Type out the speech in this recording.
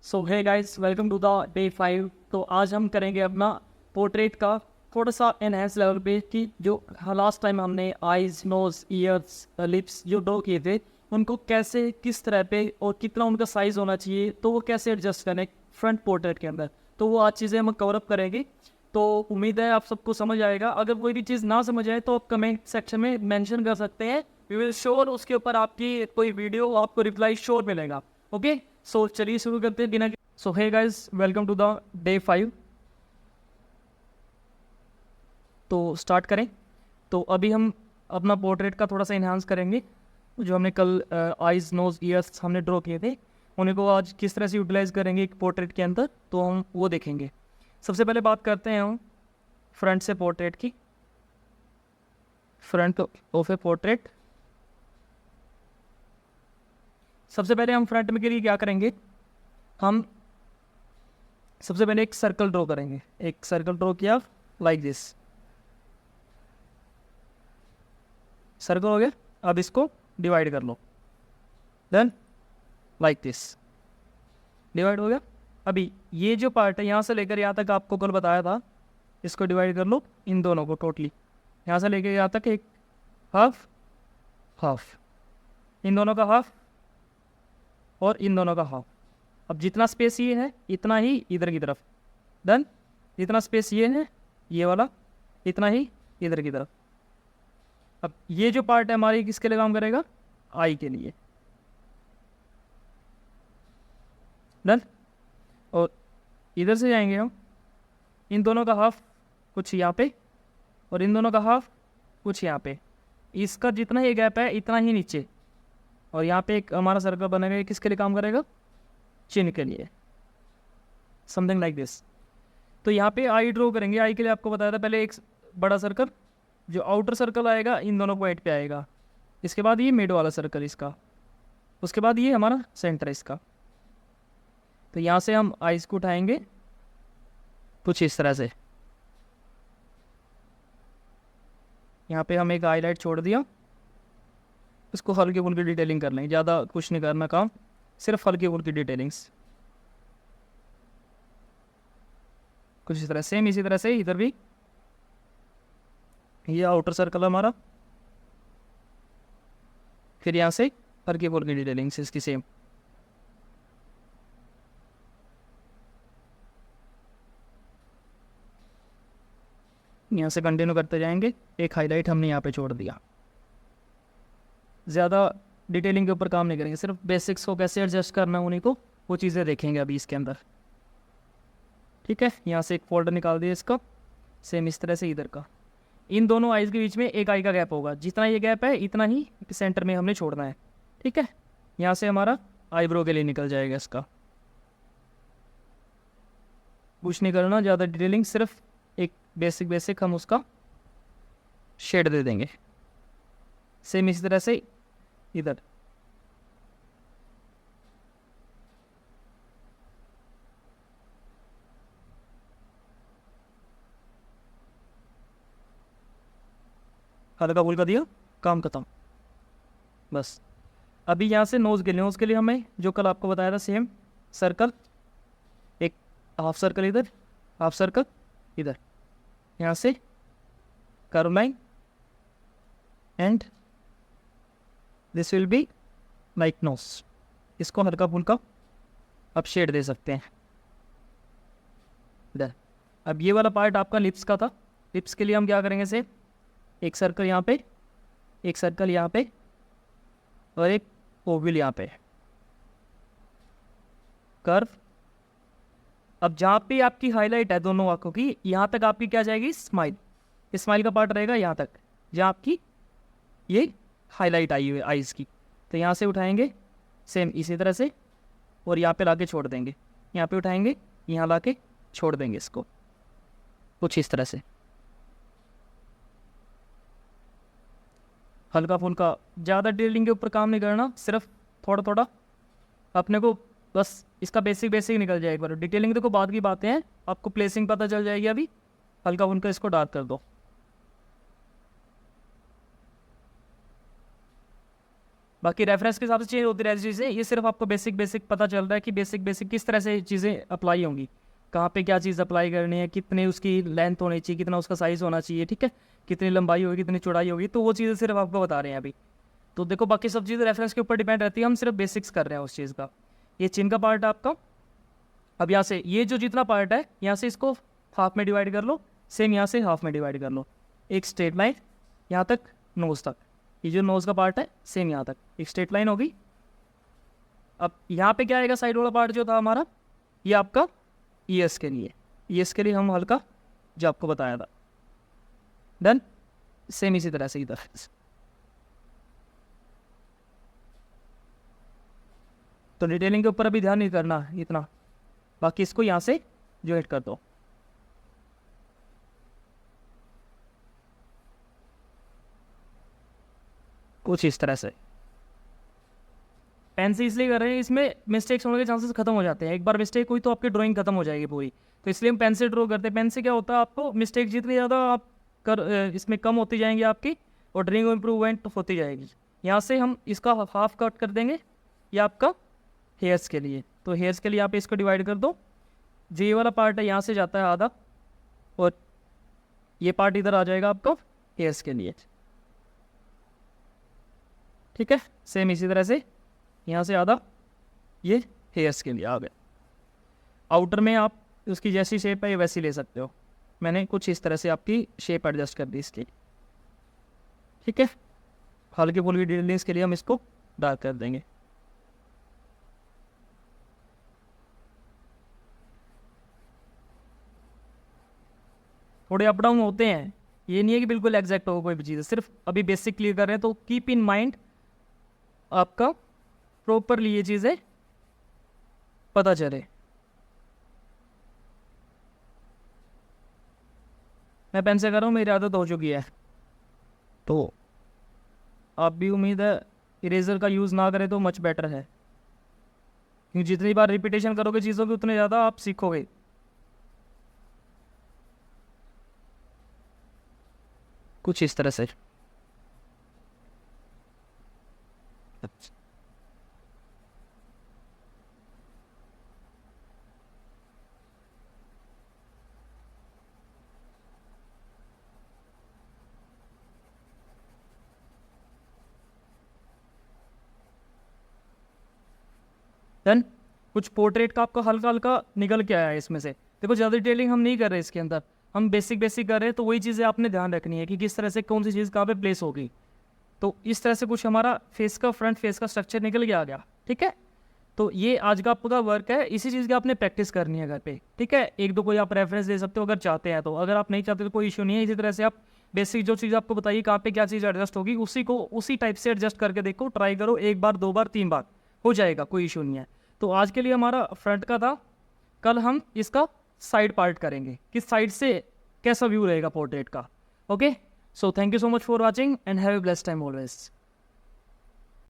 So hey guys, welcome to the day 5। तो आज हम करेंगे अपना पोर्ट्रेट का थोड़ा सा एनहेंस लेवल पे कि जो लास्ट टाइम हमने आईज, नोज, ईयर्स, लिप्स जो ड्रॉ किए थे उनको कैसे, किस तरह पे और कितना उनका साइज़ होना चाहिए, तो वो कैसे एडजस्ट करें फ्रंट पोर्ट्रेट के अंदर। तो वो आज चीज़ें हम कवर अप करेंगे। तो उम्मीद है आप सबको समझ आएगा। अगर कोई भी चीज़ ना समझ आए तो आप कमेंट सेक्शन में मेंशन कर सकते हैं। वी विल श्योर उसके ऊपर आपकी कोई वीडियो आपको रिप्लाई श्योर मिलेगा। ओके, सो चलिए शुरू करते हैं बिना। So hey guys, welcome to the day 5। तो स्टार्ट करें। तो अभी हम अपना पोर्ट्रेट का थोड़ा सा इन्हांस करेंगे। जो हमने कल आइज़, नोज, ईयर्स हमने ड्रॉ किए थे उन्हीं को आज किस तरह से यूटिलाइज करेंगे एक पोर्ट्रेट के अंदर, तो हम वो देखेंगे। सबसे पहले बात करते हैं हम फ्रंट से पोर्ट्रेट की। फ्रंट ऑफ ए पोर्ट्रेट, सबसे पहले हम फ्रंट में के लिए क्या करेंगे, हम सबसे पहले एक सर्कल ड्रॉ करेंगे। एक सर्कल ड्रॉ किया लाइक दिस, सर्कल हो गया। अब इसको डिवाइड कर लो, देन लाइक दिस, डिवाइड हो गया। अभी ये जो पार्ट है यहाँ से लेकर यहाँ तक आपको कल बताया था, इसको डिवाइड कर लो इन दोनों को टोटली। यहाँ से लेकर यहाँ तक एक हाफ हाफ, इन दोनों का हाफ और इन दोनों का हाफ। अब जितना स्पेस ये है इतना ही इधर की तरफ, देन जितना स्पेस ये है ये वाला इतना ही इधर की तरफ। अब ये जो पार्ट है हमारी किसके लिए काम करेगा, आई के लिए, डन। और इधर से जाएंगे हम, इन दोनों का हाफ कुछ यहाँ पे और इन दोनों का हाफ कुछ यहाँ पे। इसका जितना ही गैप है इतना ही नीचे, और यहाँ पे एक हमारा सर्कल बनेगा। ये किसके लिए काम करेगा, चिन्ह के लिए, समथिंग लाइक दिस। तो यहाँ पे आई ड्रॉ करेंगे। आई के लिए आपको बताया था पहले एक बड़ा सर्कल, जो आउटर सर्कल आएगा इन दोनों पॉइंट पे आएगा। इसके बाद ये मिड वाला सर्कल इसका, उसके बाद ये हमारा सेंटर इसका। तो यहाँ से हम आइस को उठाएंगे कुछ इस तरह से। यहाँ पे हम एक हाईलाइट छोड़ दिया, इसको हल्की फुल्की डिटेलिंग कर लें, ज़्यादा कुछ नहीं करना काम, सिर्फ हल्की फुल्की डिटेलिंग्स कुछ इस तरह। सेम इसी तरह से इधर भी ये आउटर सर्कल हमारा, फिर यहाँ से हल्की फुल्की डिटेलिंग्स इसकी सेम। यहाँ से कंटिन्यू करते जाएंगे। एक हाईलाइट हमने यहाँ पे छोड़ दिया, ज़्यादा डिटेलिंग के ऊपर काम नहीं करेंगे, सिर्फ बेसिक्स को कैसे एडजस्ट करना है उन्हीं को, वो चीज़ें देखेंगे अभी इसके अंदर। ठीक है, यहाँ से एक फोल्डर निकाल दिया इसका, सेम इस तरह से इधर का। इन दोनों आइज़ के बीच में एक आई का गैप होगा, जितना ये गैप है इतना ही सेंटर में हमने छोड़ना है। ठीक है, यहाँ से हमारा आईब्रो के लिए निकल जाएगा इसका। कुछ नहीं करना ज़्यादा डिटेलिंग, सिर्फ एक बेसिक हम उसका शेड दे देंगे। सेम इसी तरह से इधर। हल्का फुल्का दिया, काम खत्म, बस। अभी यहाँ से नोज़ के लिए हमें जो कल आपको बताया था सेम सर्कल, एक हाफ सर्कल इधर, हाफ सर्कल इधर, यहाँ से curve line and this will be like nose. इसको हल्का फुल्का अब शेड दे सकते हैं इधर। अब ये वाला पार्ट आपका लिप्स का था। लिप्स के लिए हम क्या करेंगे, से एक सर्कल यहाँ पे, एक सर्कल यहाँ पे और एक ओवल यहाँ पे, कर्व। अब जहाँ पे आपकी हाईलाइट है दोनों आंखों की, यहाँ तक आपकी क्या जाएगी, स्माइल। स्माइल का पार्ट रहेगा यहाँ तक, जहाँ आपकी ये हाईलाइट आई हुई है आइज़ की। तो यहाँ से उठाएंगे सेम इसी तरह से, और यहाँ पे लाके छोड़ देंगे। यहाँ पे उठाएंगे, यहाँ लाके छोड़ देंगे इसको कुछ इस तरह से। हल्का फुल्का, ज़्यादा डिटेलिंग के ऊपर काम नहीं करना, सिर्फ थोड़ा थोड़ा अपने को बस इसका बेसिक निकल जाए एक बार। डिटेलिंग देखो बाद की बातें हैं, आपको प्लेसिंग पता चल जाएगी। अभी हल्का फुल्का इसको डार्क कर दो, बाकी रेफरेंस के हिसाब से चेंज होती रहती चीज़ें, ये सिर्फ आपको बेसिक पता चल रहा है कि बेसिक किस तरह से चीज़ें अप्लाई होंगी, कहाँ पे क्या चीज़ अप्लाई करनी है, कितने उसकी लेंथ होनी चाहिए, कितना उसका साइज़ होना चाहिए, ठीक है, कितनी लंबाई होगी, कितनी चौड़ाई होगी, तो वो चीज़ें सिर्फ आपको बता रहे हैं अभी। तो देखो बाकी सब चीज़ें रेफरेंस के ऊपर डिपेंड रहती है, हम सिर्फ बेसिक्स कर रहे हैं उस चीज़ का। ये चिन्ह का पार्ट है आपका। अब यहाँ से ये जो जितना पार्ट है यहाँ से इसको हाफ में डिवाइड कर लो, सेम यहाँ से हाफ में डिवाइड कर लो, एक स्ट्रेट लाइन यहाँ तक नोज़ तक, ये जो नोज़ का पार्ट है सेम यहाँ तक एक स्ट्रेट लाइन होगी। अब यहाँ पे क्या आएगा, साइड वाला पार्ट जो था हमारा, ये आपका ईएस के लिए, ईएस के लिए हम हल्का जो आपको बताया था। डन। सेम इसी तरह से इधर। तो डिटेलिंग के ऊपर अभी ध्यान नहीं करना इतना, बाकी इसको यहाँ से जॉइंट कर दो। कुछ इस तरह से। पेन से इसलिए कर रहे हैं, इसमें मिस्टेक्स होने के चांसेस खत्म हो जाते हैं। एक बार मिस्टेक हुई तो आपकी ड्राइंग खत्म हो जाएगी पूरी, तो इसलिए हम पेन से ड्रॉ करते हैं। पेन से क्या होता है, आपको मिस्टेक जितनी ज़्यादा आप इसमें कम होती जाएंगी आपकी, और ड्राइंग इम्प्रूवमेंट होती जाएगी। यहाँ से हम इसका हाफ कट कर देंगे, ये आपका हेयर्स के लिए। तो हेयर्स के लिए आप इसको डिवाइड कर दो, जो ये वाला पार्ट है यहाँ से जाता है आधा, और ये पार्ट इधर आ जाएगा आपका हेयर्स के लिए, ठीक है। सेम इसी तरह से यहाँ से आधा ये हेयर्स के लिए आ गया। आउटर में आप उसकी जैसी शेप है वैसी ले सकते हो, मैंने कुछ इस तरह से आपकी शेप एडजस्ट कर दी इसकी, ठीक है। हल्की फुल्की डिटेलिंग्स के लिए हम इसको डार्क कर देंगे। थोड़े अप डाउन होते हैं, ये नहीं है कि बिल्कुल एग्जैक्ट हो कोई भी चीज़, सिर्फ अभी बेसिक क्लियर कर रहे हैं। तो कीप इन माइंड आपका प्रॉपरली ये चीज़ें पता चले। मैं पेन से कर रहा हूँ, मेरी आदत हो चुकी है, तो आप भी उम्मीद है इरेजर का यूज़ ना करें तो मच बेटर है, क्योंकि जितनी बार रिपीटेशन करोगे चीज़ों की उतने ज़्यादा आप सीखोगे। कुछ इस तरह से। देन कुछ पोर्ट्रेट का आपका हल्का हल्का निकल के आया है इसमें से। देखो ज़्यादा डिटेलिंग हम नहीं कर रहे इसके अंदर, हम बेसिक कर रहे हैं, तो वही चीज़ें आपने ध्यान रखनी है कि किस तरह से कौन सी चीज़ कहाँ पे प्लेस होगी। तो इस तरह से कुछ हमारा फेस का, फ्रंट फेस का स्ट्रक्चर निकल के आ गया, ठीक है। तो ये आज का आपका वर्क है, इसी चीज़ की आपने प्रैक्टिस करनी है घर पे, ठीक है। एक दो कोई आप रेफरेंस दे सकते हो अगर चाहते हैं तो, अगर आप नहीं चाहते तो कोई इशू नहीं है। इसी तरह से आप बेसिक जो चीज़ आपको बताइए कहाँ पे क्या चीज़ एडजस्ट होगी, उसी को उसी टाइप से एडजस्ट करके देखो, ट्राई करो, एक बार, दो बार, तीन बार हो जाएगा, कोई इशू नहीं है। तो आज के लिए हमारा फ्रंट का था, कल हम इसका साइड पार्ट करेंगे, किस साइड से कैसा व्यू रहेगा पोर्ट्रेट का। Okay, so thank you so much for watching and have a blessed time always.